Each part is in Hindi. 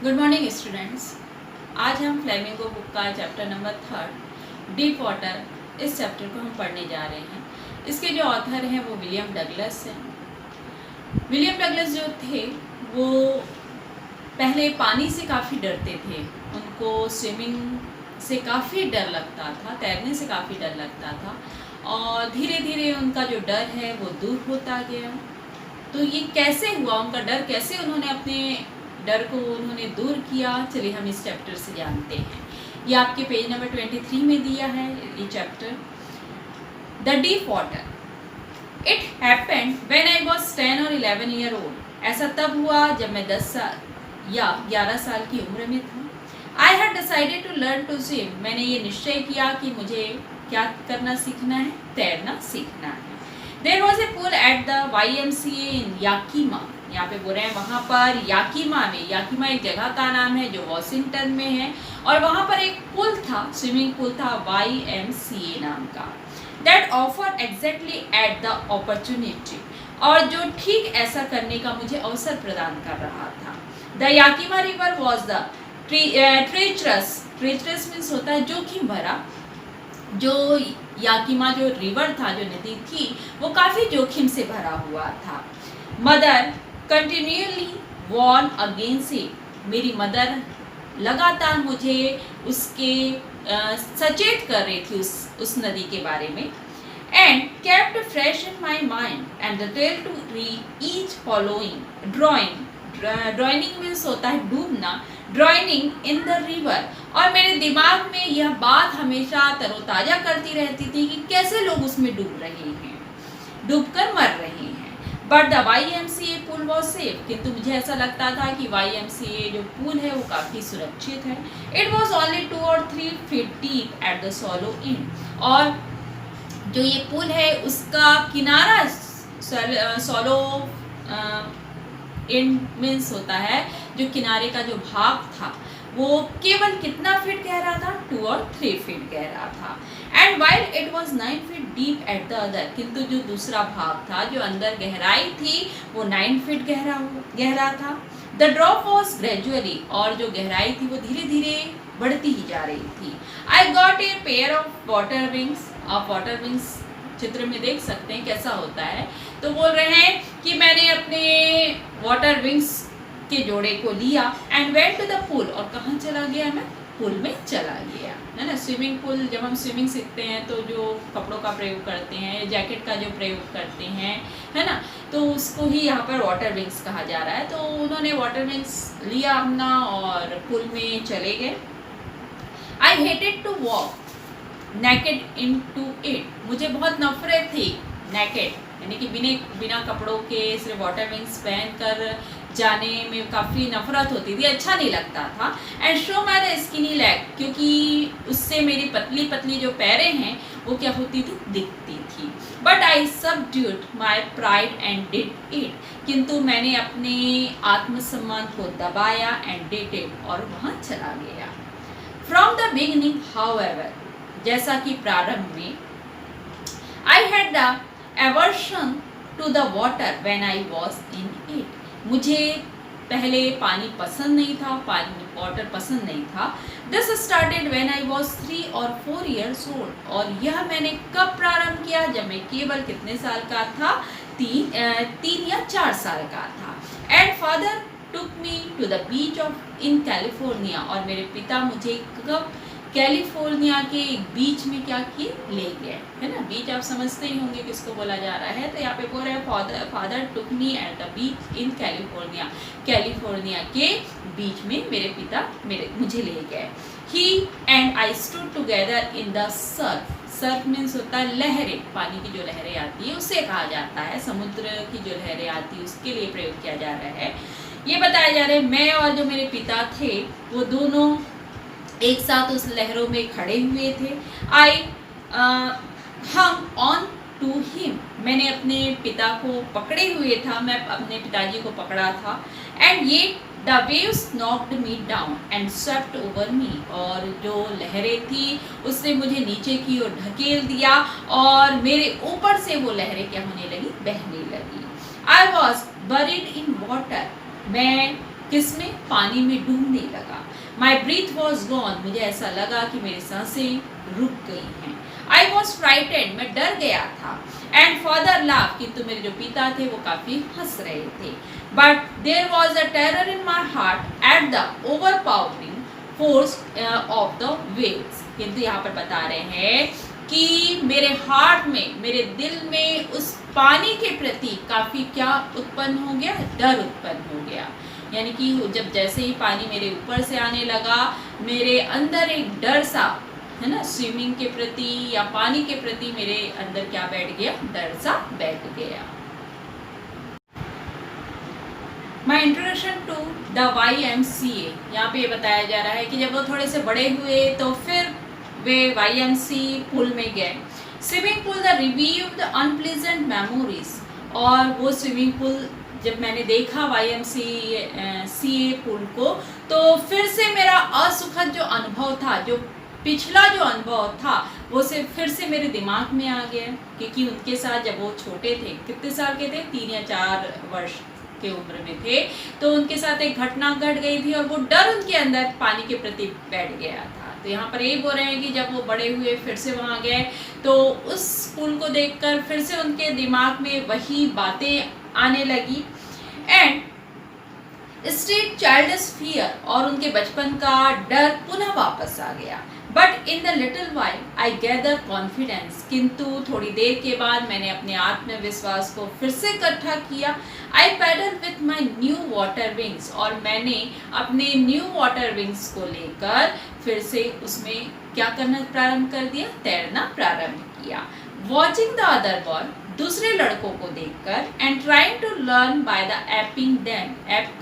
Good morning students. आज हम फ्लेमिंगो बुक का चैप्टर नंबर 3 डीप वाटर, इस चैप्टर को हम पढ़ने जा रहे हैं। इसके जो ऑथर हैं वो विलियम डगलस हैं। विलियम डगलस जो थे वो पहले पानी से काफ़ी डरते थे। उनको स्विमिंग से काफ़ी डर लगता था, तैरने से काफ़ी डर लगता था और धीरे धीरे उनका जो डर है वो दूर होता गया। तो ये कैसे हुआ, उनका डर कैसे उन्होंने अपने डर को उन्होंने दूर किया, चलिए हम इस चैप्टर से जानते हैं। ये आपके पेज नंबर 23 में दिया है ये chapter, the deep water. It happened when I was 10 और 11 ईयर ओल्ड। ऐसा तब हुआ जब मैं 10 साल या 11 साल की उम्र में था। I had decided to learn to swim. मैंने ये निश्चय किया कि मुझे क्या करना सीखना है, तैरना सीखना है। There was a pool at the YMCA in Yakima। यहाँ पे बोल रहे हैं वहाँ पर याकीमा में, याकीमा एक जगह का नाम है जो वॉशिंगटन में है, और वहाँ पर एक पुल था, स्विमिंग पूल था YMCA नाम का। That offered exactly at the opportunity। और जो ठीक ऐसा करने का मुझे अवसर प्रदान कर रहा था। The Yakima river was the treacherous। treacherous means होता है जोखिम भरा। जो याकीमा जो रिवर था, जो नदी थी, वो काफ़ी जोखिम से भरा हुआ था। Mother continually warned against it. मेरी मदर लगातार मुझे उसके सचेत कर रही थी उस नदी के बारे में। And kept fresh in my mind and the tale to read each following drowning. Drowning means होता है डूबना, ड्रॉइनिंग इन द रिवर। और मेरे दिमाग में यह बात हमेशा तरोताज़ा करती रहती थी कि कैसे लोग उसमें डूब रहे हैं, डूबकर मर रहे हैं। But the YMCA pool was safe. किंतु मुझे ऐसा लगता था कि YMCA जो पुल है वो काफ़ी सुरक्षित है। इट वॉज ओनली 2 और 3 feet deep at the सॉलो and. और जो ये पुल है उसका किनारा सॉलो एंड मीन्स होता है जो किनारे का जो भाग था वो केवल कितना फीट गहरा था, 2 और 3 फीट गहरा था। And while it was 9 feet deep at the other. किंतु जो दूसरा भाग था, जो अंदर गहराई थी, वो 9 फीट गहरा था। The drop was gradually. और जो गहराई थी वो धीरे धीरे बढ़ती ही जा रही थी। I got a pair of water wings. आप वाटर विंग्स चित्र में देख सकते हैं कैसा होता है। तो बोल रहे हैं कि मैंने अपने वाटर विंग्स के जोड़े को लिया and went to the pool. और कहाँ चला गया मैं? पूल में चला गया, है ना। स्विमिंग पूल, जब हम स्विमिंग सीखते हैं तो जो कपड़ों का प्रयोग करते हैं, जैकेट का जो प्रयोग करते हैं, है ना, तो उसको ही यहाँ पर वाटर विंग्स कहा जा रहा है। तो उन्होंने वाटर विंग्स लिया अपना और पूल में चले गए। I hated to walk naked into it. मुझे बहुत नफरत थी नेकेड, यानी कि बिना कपड़ों के सिर्फ वाटर विंग्स पहन कर जाने में काफ़ी नफरत होती थी, अच्छा नहीं लगता था। And show my skinny leg, क्योंकि उससे मेरी पतली पतली जो पैरें हैं वो क्या होती थी, दिखती थी। But I subdued my pride and did it. किंतु मैंने अपने आत्मसम्मान को दबाया एंड डिड इट, और वहाँ चला गया। फ्रॉम द बिगिनिंग हाउएवर, जैसा कि प्रारंभ में, I had the aversion to the water when I was in it. मुझे पहले पानी पसंद नहीं था, वाटर पसंद नहीं था। This started when I was 3 और 4 ईयर्स ओल्ड। और यह मैंने कब प्रारंभ किया? जब मैं केवल कितने साल का था? 3 या 4 साल का था। And father took me to the beach of in California. और मेरे पिता मुझे कब कैलिफोर्निया के एक बीच में क्या किए? ले गए, है ना। बीच आप समझते ही होंगे किसको बोला जा रहा है। तो यहाँ पे बोल रहे हैं father took me at the beach in California. California के बीच में मेरे पिता मुझे ले गए। He and I stood together in the surf. Surf means होता है लहरें, पानी की जो लहरें आती है उसे कहा जाता है। समुद्र की जो लहरें आती है उसके लिए प्रयोग किया जा रहा है। ये बताया जा रहा है मैं और जो मेरे पिता थे वो दोनों एक साथ उस लहरों में खड़े हुए थे। आई हम ऑन टू हिम। मैंने अपने पिता को पकड़े हुए था, मैं अपने पिताजी को पकड़ा था। एंड ये the waves knocked me down and swept over me. और जो लहरें थी उसने मुझे नीचे की ओर ढकेल दिया और मेरे ऊपर से वो लहरें क्या होने लगी? बहने लगी। I was buried in water. मैं किसमें? पानी में डूबने लगा। माई ब्रीथ वॉज गॉन, मुझे ऐसा लगा कि मेरी सांसें रुक गई हैं। आई वॉज फ्राइटेड, मैं डर गया था। एंड फादर लाफ, किंतु मेरे जो पिता थे वो काफी हंस रहे थे। But there was a terror in my heart at the overpowering force of the waves. किंतु यहाँ पर बता रहे हैं कि मेरे हार्ट में, मेरे दिल में उस पानी के प्रति काफी क्या उत्पन्न हो गया? डर उत्पन्न हो गया। यानी कि जब जैसे ही पानी मेरे ऊपर से आने लगा, मेरे अंदर एक डर सा, है ना, स्विमिंग के प्रति या पानी के प्रति मेरे अंदर क्या बैठ गया? डर सा बैठ गया। My introduction to the YMCA, यहाँ पे ये बताया जा रहा है कि जब वो थोड़े से बड़े हुए तो फिर वे YMCA पूल में गए। Swimming pool the review the unpleasant memories, और वो स्विमिंग पूल जब मैंने देखा YMCA पूल को, तो फिर से मेरा असुखद जो अनुभव था, जो पिछला जो अनुभव था, वो से फिर से मेरे दिमाग में आ गया। क्योंकि उनके साथ जब वो छोटे थे, कितने साल के थे? 3 या 4 वर्ष के उम्र में थे, तो उनके साथ एक घटना घट गई थी और वो डर उनके अंदर पानी के प्रति बैठ गया था। तो यहाँ पर यही बोल रहे हैं कि जब वो बड़े हुए फिर से वहाँ गए, तो उस पुल को देखकर फिर से उनके दिमाग में वही बातें आने लगी। एंड स्ट्रीट चाइल्डिश फियर, और उनके बचपन का डर पुनः वापस आ गया। But in the little while I gather confidence, किंतु थोड़ी देर के बाद मैंने अपने आत्मविश्वास को फिर से इकट्ठा किया। I paddle with my new water wings, और मैंने अपने न्यू वाटर विंग्स को लेकर फिर से उसमें क्या करना प्रारंभ कर दिया? तैरना प्रारंभ किया। वॉचिंग द अदर बॉय, दूसरे लड़कों को देखकर, and trying to learn by the aping them, ape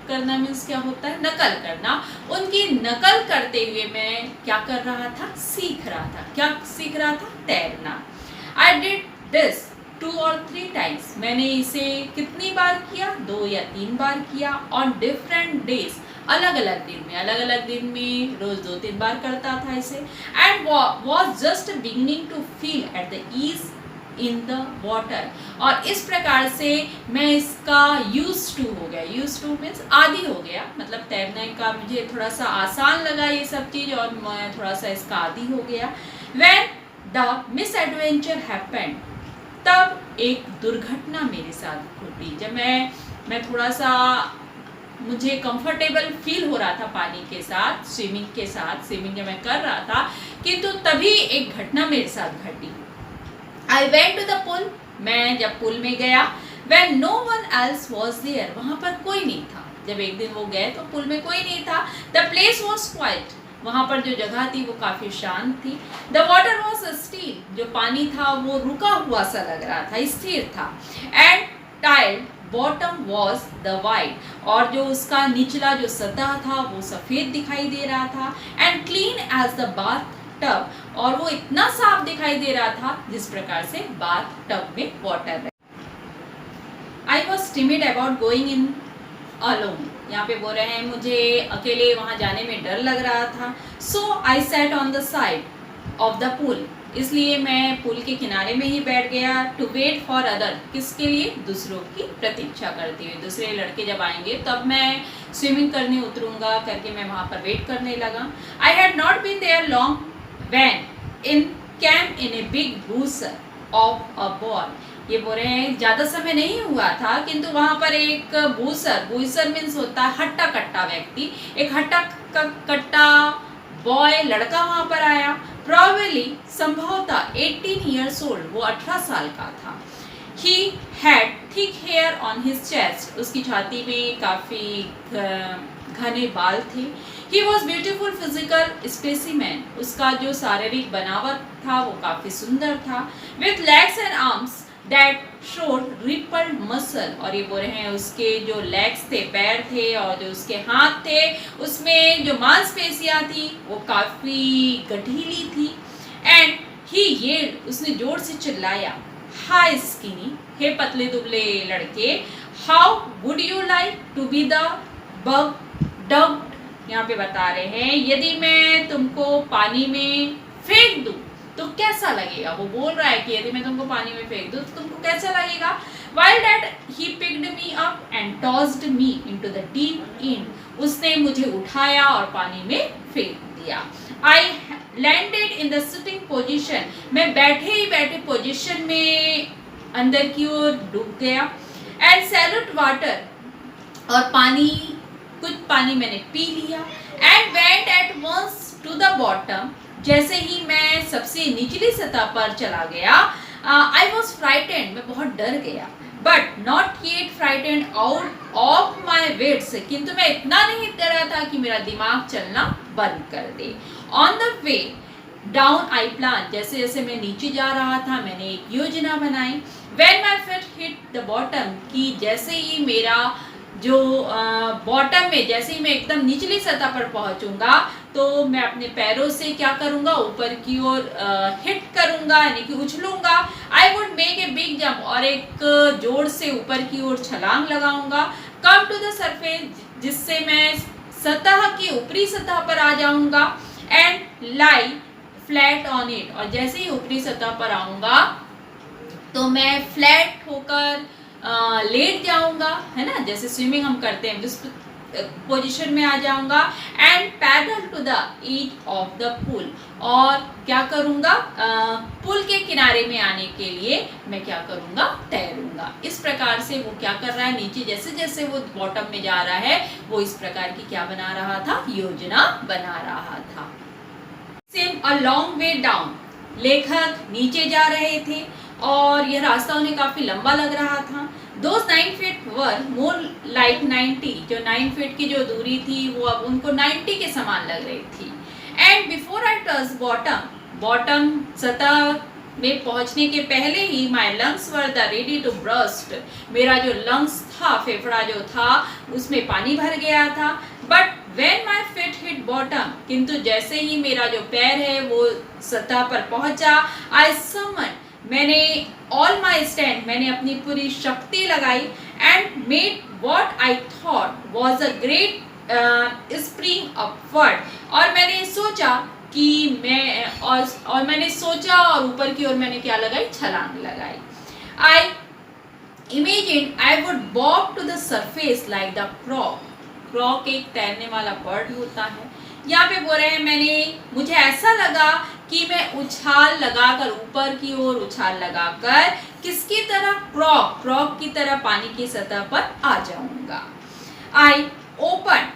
करना मीन्स क्या होता है? नकल करना। उनकी नकल करते हुए मैं क्या कर रहा था? सीख रहा था। क्या सीख रहा था? तैरना। I did this 2 or 3 times, मैंने इसे कितनी बार किया? 2 या 3 बार किया। ऑन डिफरेंट डेज, अलग अलग दिन में रोज 2-3 बार करता था इसे। And was just beginning to feel at the ease in the water, और इस प्रकार से मैं इसका यूज टू हो गया। यूज टू मीन्स आदी हो गया, मतलब तैरने का मुझे थोड़ा सा आसान लगा ये सब चीज़, और मैं थोड़ा सा इसका आदी हो गया। When the miss adventure happened, तब एक दुर्घटना मेरे साथ घटी। जब मैं थोड़ा सा, मुझे कंफर्टेबल फील हो रहा था पानी के साथ, स्विमिंग जब मैं कर रहा था, किंतु तभी एक घटना मेरे साथ घटी। I went to the pool, मैं जब पुल में गया, when no one else was there, वहाँ पर कोई नहीं था। जब एक दिन वो गए तो पुल में कोई नहीं था। The place was quiet, वहाँ पर जो जगह थी वो काफ़ी शांत थी। The water was still, जो पानी था वो रुका हुआ सा लग रहा था, स्थिर था। And tiled bottom was the white, और जो उसका निचला जो सतह था वो सफ़ेद दिखाई दे रहा था। And clean as the bath tub, और वो इतना साफ दिखाई दे रहा था जिस प्रकार से बाथ टब में वाटर है। I was timid about going in alone, यहाँ पे बोल रहे हैं मुझे अकेले वहाँ जाने में डर लग रहा था। So I sat on the side of the pool, इसलिए मैं पुल के किनारे में ही बैठ गया। टू वेट फॉर अदर, किसके लिए? दूसरों की प्रतीक्षा करते हुए, दूसरे लड़के जब आएंगे तब मैं स्विमिंग करने उतरूंगा करके मैं वहाँ पर वेट करने लगा। I had not been there long when in came in a big boozer of a ball, ये बोल रहे हैं ज़्यादा समय नहीं हुआ था, किंतु वहाँ पर एक बूसर मीन्स होता है हट्टा कट्टा व्यक्ति, एक हट्टा कट्टा बॉय लड़का वहाँ पर आया। प्रॉबेबली, संभवतः 18 years old, वो 18 साल का था। He had thick hair on his chest, उसकी छाती में काफ़ी घने बाल थे। He was beautiful physical specimen, उसका जो शारीरिक बनावट था वो काफ़ी सुंदर था। With legs and arms that showed rippled muscle, और ये बोल रहे हैं उसके जो legs थे, पैर थे, और जो उसके हाथ थे उसमें जो मांसपेशियाँ थी वो काफ़ी गठीली थी। And he yelled, उसने जोर से चिल्लाया, Hi skinny, हे पतले दुबले लड़के, How would you like to be the bug ducked, यहाँ पे बता रहे हैं यदि मैं तुमको पानी में फेंक दूँ तो कैसा लगेगा। वो बोल रहा है कि यदि मैं तुमको पानी में फेंक दूँ तो तुमको कैसा लगेगा। While that he picked me up and tossed me into the deep end. उसने मुझे उठाया और पानी में फेंक दिया. I landed in the sitting position. मैं बैठे ही बैठे पोजीशन में अंदर की ओर डूब गया. And salute water, और कुछ पानी मैंने पी लिया. And went at once to the bottom. जैसे ही मैं सबसे निचली सतह पर चला गया, I was frightened, मैं बहुत डर गया. But not yet frightened out of my wits, किंतु मैं इतना नहीं डरा था कि मेरा दिमाग चलना बंद कर दे. On the way down I planned, जैसे जैसे मैं नीचे जा रहा था मैंने एक योजना बनाई. When my feet hit the bottom, कि जैसे ही मेरा जो बॉटम में, जैसे ही मैं एकदम निचली सतह पर पहुंचूंगा तो मैं अपने पैरों से क्या करूंगा, ऊपर की ओर हिट करूंगा, यानी कि उछलूंगा. I would make a big jump, और एक जोर से ऊपर की ओर छलांग लगाऊंगा. कम टू द सरफेस, जिससे मैं सतह की ऊपरी सतह पर आ जाऊंगा. And lie flat on it, और जैसे ही ऊपरी सतह पर आऊंगा तो मैं फ्लैट होकर लेट जाऊंगा, है ना, जैसे स्विमिंग हम करते हैं जिस पोजीशन में आ जाऊंगा. And paddle to the edge of the pool, और क्या करूंगा, पुल के किनारे में आने के लिए मैं क्या करूंगा, तैरूंगा. इस प्रकार से वो क्या कर रहा है, नीचे जैसे जैसे वो बॉटम में जा रहा है वो इस प्रकार की क्या बना रहा था, योजना बना रहा था. Same a long way down, लेखक नीचे जा रहे थे और यह रास्ता उन्हें काफी लंबा लग रहा था. Those 9 feet were more like 90, जो 9 फीट की जो दूरी थी वो अब उनको 90 के समान लग रही थी. And before I touched bottom सतह में पहुंचने के पहले ही my lungs were the ready to burst, मेरा जो lungs था, फेफड़ा जो था उसमें पानी भर गया था. But when my feet hit bottom, किंतु जैसे ही मेरा जो पैर है वो सतह पर पहुंचा, I summoned, मैंने ऑल माई स्टैंड, मैंने अपनी पूरी शक्ति लगाई. And made what I thought was a great spring upward, और मैंने सोचा कि मैं और मैंने सोचा और ऊपर की ओर मैंने क्या लगाई, छलांग लगाई. I imagine I would bob to the surface like the croc. Croc एक तैरने वाला बर्ड होता है. यहाँ पे बोल रहे हैं मुझे ऐसा लगा कि मैं उछाल लगाकर, ऊपर की ओर उछाल लगाकर किसकी तरह, क्रॉक की तरह पानी की सतह पर आ जाऊंगा. I open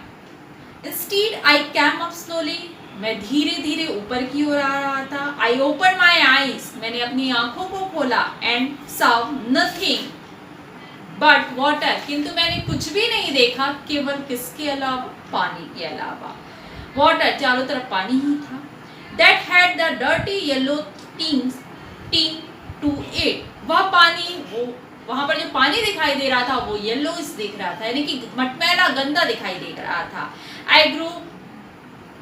instead I came up slowly, मैं धीरे धीरे ऊपर की ओर आ रहा था. आई ओपन माई आईज, मैंने अपनी आंखों को खोला. And Sao nothing but water, किंतु मैंने कुछ भी नहीं देखा, केवल किसके अलावा, पानी के अलावा. वाटर, चारों तरफ पानी ही था. That had the dirty yellow tint to it, वह पानी, वो वहाँ पर जो पानी दिखाई दे रहा था वो येलोइश दिख रहा था, यानी कि मटमैला गंदा दिखाई दे रहा था. I grew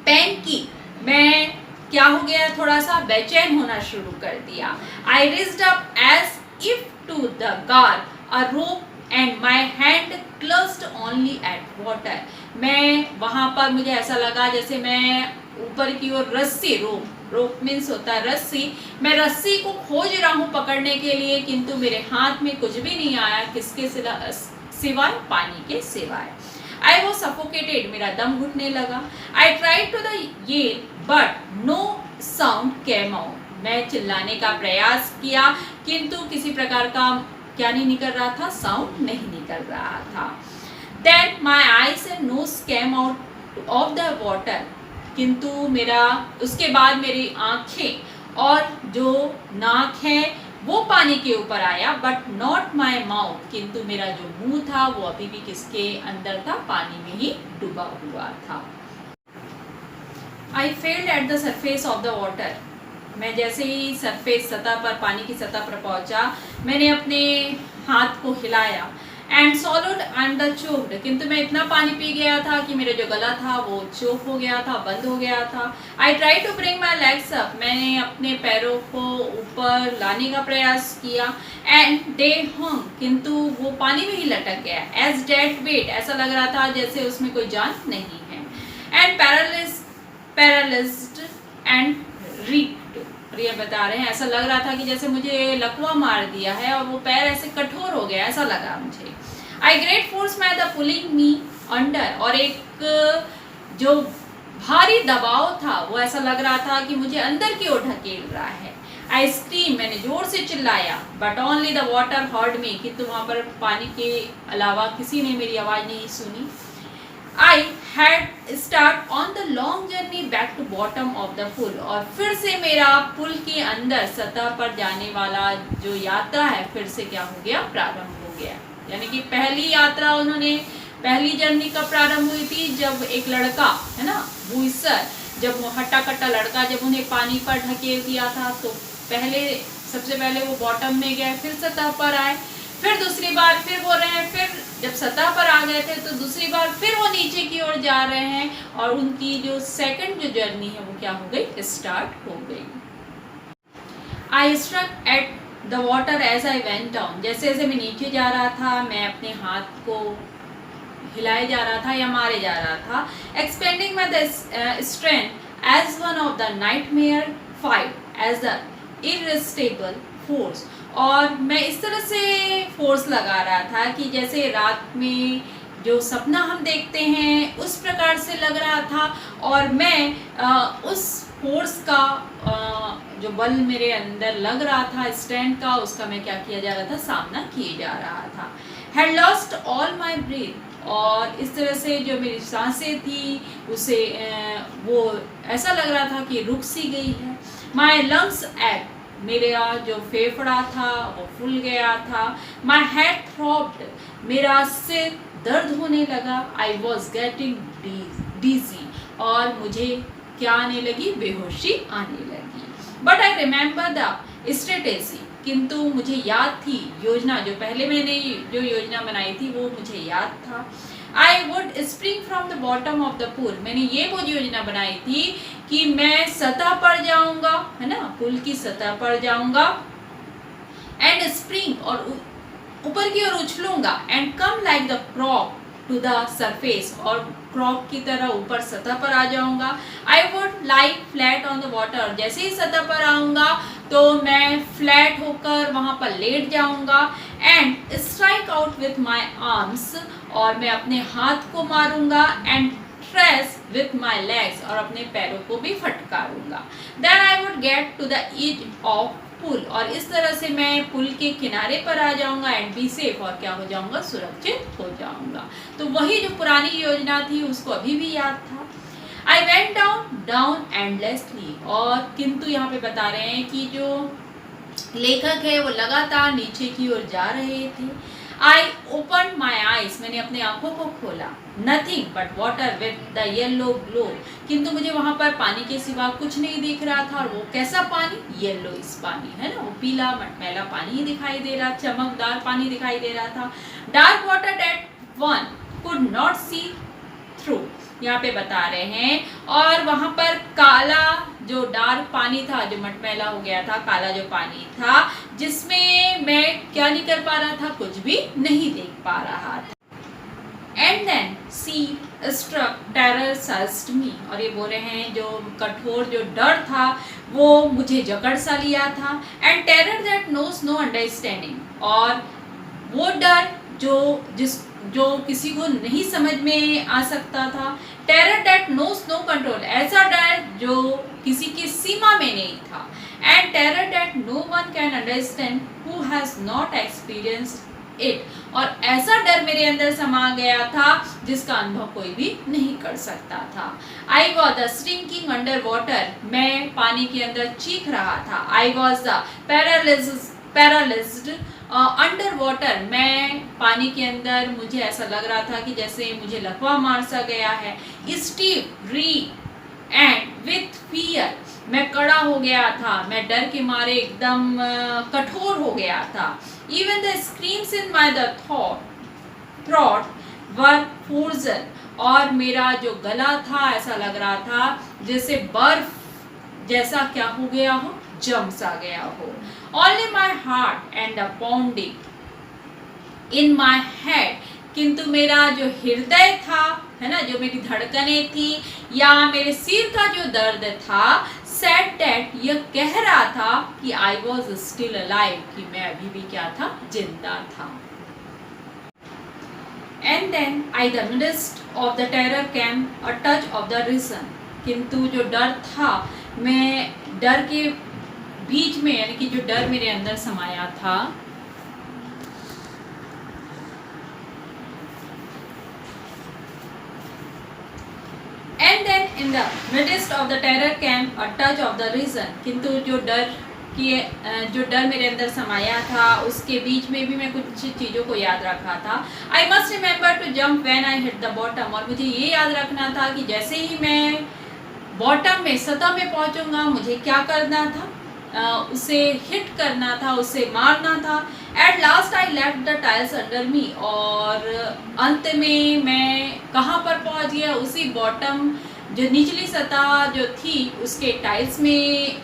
panicky, मैं क्या हो गया, थोड़ा सा बेचैन होना शुरू कर दिया. I reached up as if to the guard a rope and my hand clutched only at water. मैं वहाँ पर मुझे ऐसा लगा जैसे मैं ऊपर की ओर रस्सी, रोप मीन्स होता है रस्सी, मैं रस्सी को खोज रहा हूँ पकड़ने के लिए, किंतु मेरे हाथ में कुछ भी नहीं आया, किसके सिवाय, पानी के सिवाय. आई वॉज सफोकेटेड, मेरा दम घुटने लगा. I tried to the yell but no sound came out, मैं चिल्लाने का प्रयास किया किंतु किसी प्रकार का क्या नहीं निकल रहा था, साउंड नहीं निकल रहा था. Then my eyes and nose came out of the water, किंतु मेरा उसके बाद मेरी आँखें और जो नाक है वो पानी के ऊपर आया. बट नॉट माई माउथ, किंतु मेरा जो मुंह था वो अभी भी किसके अंदर था, पानी में ही डूबा हुआ था. I failed at the surface of the water, मैं जैसे ही सरफेस, सतह पर, पानी की सतह पर पहुंचा, मैंने अपने हाथ को हिलाया. And swallowed and the choked, किंतु मैं इतना पानी पी गया था कि मेरा जो गला था वो चोक हो गया था, बंद हो गया था. I try to bring my legs up, मैंने अपने पैरों को ऊपर लाने का प्रयास किया. एंड दे हंग, किंतु वो पानी में ही लटक गया. एज डेड वेट, ऐसा लग रहा था जैसे उसमें कोई जान नहीं है. एंड पैरालिज्ड एंड रीक्ड, और ये बता रहे हैं ऐसा लग रहा था कि जैसे मुझे लकवा मार दिया है और वो पैर ऐसे कठोर हो गया, ऐसा लगा मुझे। I great force my the pulling me under, और एक जो भारी दबाव था वो ऐसा लग रहा था कि मुझे अंदर की ओर ढकेल रहा है। आई स्क्रीम, मैंने जोर से चिल्लाया, but only the water heard me, किंतु वहाँ पर पानी के अलावा किसी ने मेरी आवाज़ नहीं सुनी। I had start on the long journey back to bottom of the pool, और फिर से मेरा पुल के अंदर सतह पर जाने वाला जो यात्रा है फिर से क्या हो गया, प्रारंभ हो गया। यानी कि पहली यात्रा उन्होंने, पहली जर्नी कब प्रारंभ हुई थी, जब एक लड़का है ना बूइसर, जब वो हट्टा कट्टा लड़का जब उन्हें पानी पर ढकेल दिया था, तो सबसे पहले वो बॉटम में गए, फिर सतह पर आए, फिर दूसरी बार फिर वो रहे, फिर जब सतह पर आ गए थे तो दूसरी बार फिर वो नीचे की ओर जा रहे हैं, और उनकी जो सेकंड जो जर्नी है वो क्या हो गई, स्टार्ट हो गई। I struck at the water as I went down, जैसे जैसे मैं नीचे जा रहा था मैं अपने हाथ को हिलाए जा रहा था या मारे जा रहा था। Expending my the strength as one of the nightmare fight as the irresistible force, और मैं इस तरह से फोर्स लगा रहा था कि जैसे रात में जो सपना हम देखते हैं उस प्रकार से लग रहा था, और मैं उस फोर्स का जो बल मेरे अंदर लग रहा था स्टैंड का, उसका मैं क्या किया जा रहा था, सामना किए जा रहा था। Had lost all my breath, और इस तरह से जो मेरी सांसें थी उसे वो ऐसा लग रहा था कि रुक सी गई है। माई लंग्स एक्ट, मेरा जो फेफड़ा था वो फूल गया था। माई हेड थ्रॉब्ड, मेरा सिर दर्द होने लगा। आई वॉज गेटिंग डीजी, और मुझे क्या आने लगी, बेहोशी आने लगी। But I remember the strategy, किंतु मुझे याद थी योजना, जो पहले मैंने जो योजना बनाई थी वो मुझे याद था। I would spring from the bottom of the pool, मैंने ये वो योजना बनाई थी कि मैं सतह पर जाऊंगा, है ना, पुल की सतह पर जाऊंगा, एंड स्प्रिंग, और ऊपर की ओर उछलूंगा, and come like the croc to the surface, और क्रॉक की तरह ऊपर सतह पर आ जाऊंगा। I would lie flat on the water, जैसे ही सतह पर आऊंगा तो मैं फ्लैट होकर वहां पर लेट जाऊंगा। And strike out with my arms, और मैं अपने हाथ को मारूंगा। And trace with my legs, और अपने पैरों को भी फटकारूंगा। Then I would get to the edge of pool, और इस तरह से मैं पुल के किनारे पर आ जाऊंगा, एंड बी सेफ, और क्या हो जाऊंगा, सुरक्षित हो जाऊंगा। तो वही जो पुरानी योजना थी उसको अभी भी याद था। आई वेंट डाउन एंडलेसली, और किंतु यहाँ पे बता रहे हैं कि जो लेखक है वो लगातार नीचे की ओर जा रहे थे। आई ओपन माई आईज, मैंने अपने आंखों को खोला। Nothing but water with the yellow glow, किंतु मुझे वहां पर पानी के सिवा कुछ नहीं दिख रहा था। और वो कैसा पानी, येलो इस पानी, है ना, वो पीला मटमैला पानी दिखाई दे रहा, चमकदार पानी दिखाई दे रहा था। Dark water that one could not see through, यहाँ पे बता रहे हैं, और वहां पर काला जो डार्क पानी था, जो मटमैला हो गया था, काला जो पानी था, जिसमें मैं क्या नहीं कर पा रहा था, कुछ भी नहीं देख पा रहा था। And then sheer stark terror seized me, और ये बोल रहे हैं जो कठोर जो डर था वो मुझे जकड़ सा लिया था। And terror that knows no understanding, और वो डर जो किसी को नहीं समझ में आ सकता था। Terror that knows no control, ऐसा डर जो किसी की सीमा में नहीं था। And terror that no one can understand who has not experienced it, और ऐसा डर मेरे अंदर समा गया था जिसका अनुभव कोई भी नहीं कर सकता था। I was the shrinking under water, मैं पानी के अंदर चीख रहा था। I was the paralysed under water, मैं पानी के अंदर, मुझे ऐसा लग रहा था कि जैसे मुझे लकवा मार सा गया है। स्टीव री एंड विथ फियर, मैं कड़ा हो गया था, मैं डर के मारे एकदम कठोर हो गया था। Even the screams in my the throat were frozen, और मेरा जो गला था ऐसा लग रहा था जैसे बर्फ जैसा क्या हो गया हो, जम सा गया हो। Only my heart and the pounding in my head, किंतु मेरा जो हृदय था, है ना, जो मेरी धड़कनें थी या मेरे सिर का जो दर्द था, सेड दैट, यह कह रहा था कि आई वॉज स्टिल अलाइव, कि मैं अभी भी क्या था, जिंदा था। And then in the midst of the terror came a touch of the reason, किंतु जो डर था, मैं डर के बीच में, यानी कि जो डर मेरे अंदर समाया था, and then in the midst of the terror came a touch of the reason, किंतु जो डर मेरे अंदर समाया था, उसके बीच में भी मैं कुछ चीज़ों को याद रखा था। I must remember to jump when I hit the bottom, और मुझे ये याद रखना था कि जैसे ही मैं बॉटम में, सतह में पहुंचूंगा, मुझे क्या करना था, उसे हिट करना था, उसे मारना था। At last I left the tiles under मी, और अंत में मैं कहाँ पर पहुंच गया, उसी बॉटम, जो निचली सतह जो थी, उसके टाइल्स में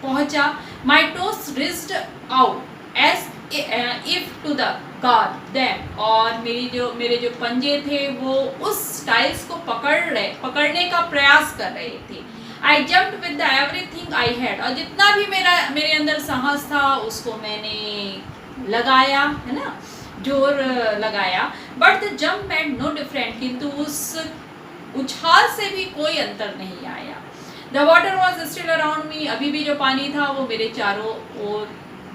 पहुंचा। My toes reached out as if to the guard them, और मेरे जो पंजे थे वो उस टाइल्स को पकड़ने का प्रयास कर रहे थे। आई jumped with the everything I had, और जितना भी मेरे अंदर साहस था उसको मैंने लगाया, है ना, जोर लगाया। But the jump made no different, किंतु उस उछाल से भी कोई अंतर नहीं आया। The water was still around me, अभी भी जो पानी था वो मेरे चारों ओर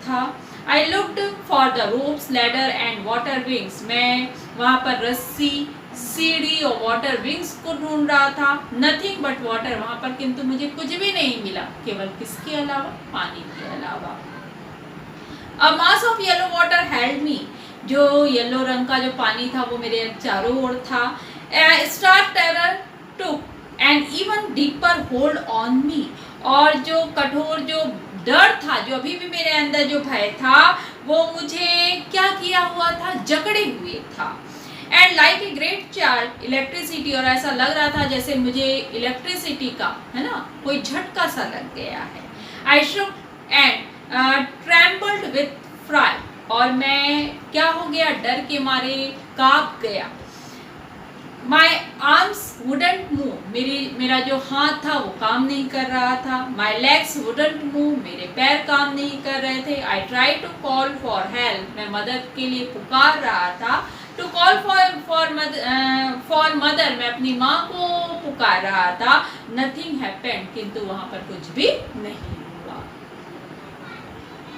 था। I looked for the ropes, ladder and water wings, मैं वहाँ पर रस्सी, सीढ़ी और वाटर विंग्स को ढूंढ रहा था। नथिंग बट वाटर, वहाँ पर किंतु मुझे कुछ भी नहीं मिला, केवल किसके अलावा, पानी के अलावा। A mass of yellow water held me, जो येलो रंग का जो पानी था वो मेरे चारों ओर था। Stark terror took and even deeper hold on me, और जो कठोर जो डर था, जो अभी भी मेरे अंदर जो भय था, वो मुझे क्या किया हुआ था, जकड़े हुए था। And like a great charge electricity, और ऐसा लग रहा था जैसे मुझे इलेक्ट्रिसिटी का, है ना, कोई झटका सा लग गया है। आई शुक एंड ट्रैम्बल्ड विथ फ्राई, और मैं क्या हो गया, डर के मारे कांप गया। माई आर्म्स वुडंट मूव, मेरा जो हाथ था वो काम नहीं कर रहा था। माई लेग्स वुडंट मूव, मेरे पैर काम नहीं कर रहे थे। I try to call for help, मैं मदद के लिए पुकार रहा था। टू कॉल फॉर मदर, मैं अपनी माँ को पुकार रहा था। नथिंग हैपेंड, किंतु वहाँ पर कुछ भी नहीं